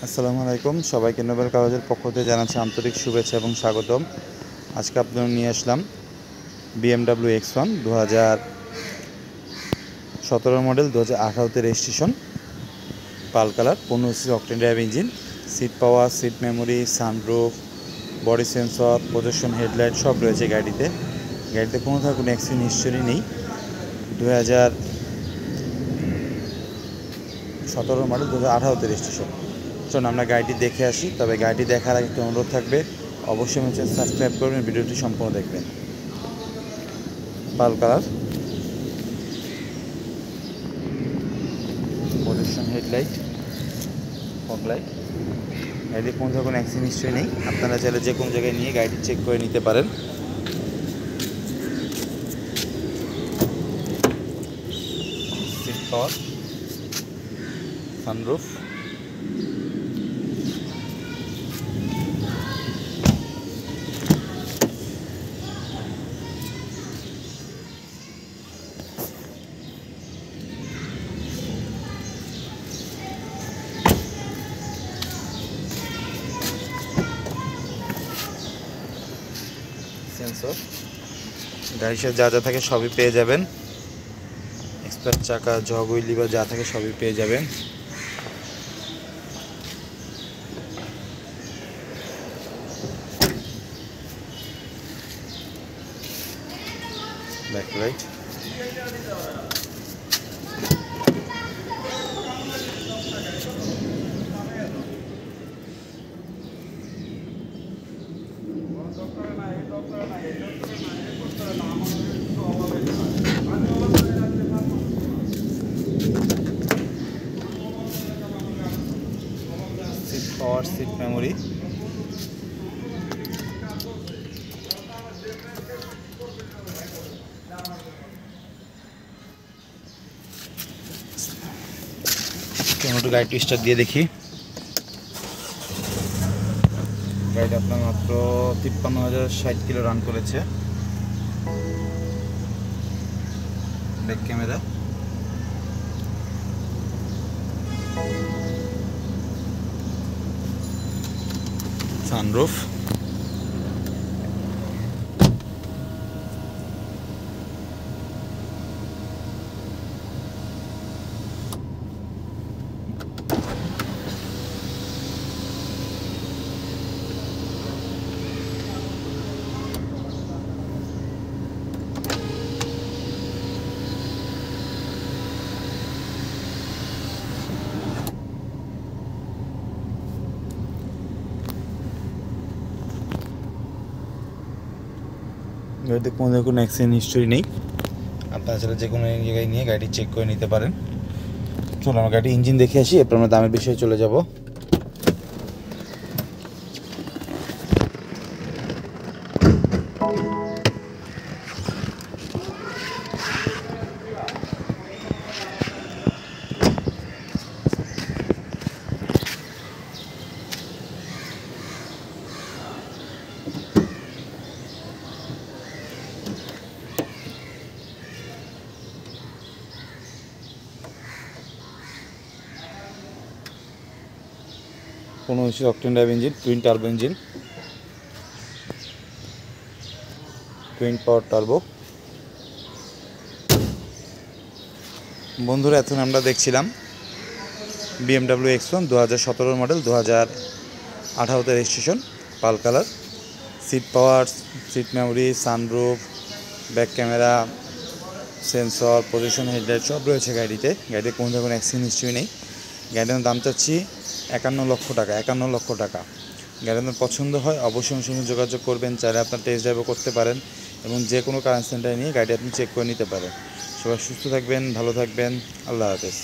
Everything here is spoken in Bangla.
আসসালামু আলাইকুম, সবাইকে নোবেল কাগজের পক্ষ থেকে জানাচ্ছি আন্তরিক শুভেচ্ছা এবং স্বাগতম। আজকে আপনাদের নিয়ে আসলাম BMW X1 2017 মডেল, 2018তে registration, pearl colour, 15 octane drive engine, seat power, seat memory, sunroof, body sensor, projection headlight সব রয়েছে গাড়িতে। গাড়িতে কোনো ধরনের কোনো অ্যাক্সিডেন্ট হিস্টরি নেই। 2017 মডেল, 2018তে রেজিস্ট্রেশন। চলুন আমরা গাড়িটি দেখে আসি। তবে গাড়িটি দেখার আগে একটি অনুরোধ থাকবে, অবশ্যই আমার চ্যানেল সাবস্ক্রাইব করবেন, ভিডিওটি সম্পূর্ণ দেখবেন। Pearl colour, projection headlight, fog light. গাড়িতে কোনো ধরনের কোনো অ্যাক্সিডেন্ট হিস্টরি নেই। আপনারা চাইলে যে কোনো জায়গায় নিয়ে গাড়িটি চেক করে নিতে পারেন। Seat power, sunroof, sensor. গাড়ির সাথে যা যা থাকে সবই পেয়ে যাবেন। এক্সপার্ট চাকা, জগ হুইল লিভার যা থাকে সবই পেয়ে যাবেন। Backlight, seat power, seat memory. একটু গাড়িটি স্টার্ট দিয়ে দেখি। গাড়িটা আপনার মাত্র 53,060 কিলো রান করেছে। ব্যাক ক্যামেরা, সানরুফ, গাড়িতে কোনো ধরনের কোনো অ্যাক্সিডেন্ট হিস্টরি নেই। আপনারা চাইলে যে কোনো জায়গায় নিয়ে গাড়িটি চেক করে নিতে পারেন। চলুন আমরা গাড়ির ইঞ্জিন দেখে আসি, এরপর আমরা দামের বিষয়ে চলে যাব। কোনো octane drive engine, twin turbo engine, twin power turbo. বন্ধুরা, এখন আমরা দেখছিলাম BMW X1 2017 মডেল, 2018তে registration, pearl colour, seat power, seat memory, sunroof, back camera, sensor, position headlight সব রয়েছে গাড়িতে। গাড়িতে কোনো ধরনের কোনো অ্যাক্সিডেন্ট হিস্ট্রি নেই। গাড়িটার দাম চাচ্ছি 51 লক্ষ টাকা। 51 লক্ষ টাকা। গাড়ি আপনার পছন্দ হয় অবশ্যই আমার সঙ্গে যোগাযোগ করবেন। চাইলে আপনার টেস্ট ড্রাইভও করতে পারেন এবং যে কোনো কারেন্ট সেন্টারে নিয়ে গাড়ি আপনি চেক করে নিতে পারেন। সবাই সুস্থ থাকবেন, ভালো থাকবেন। আল্লাহ হাফেজ।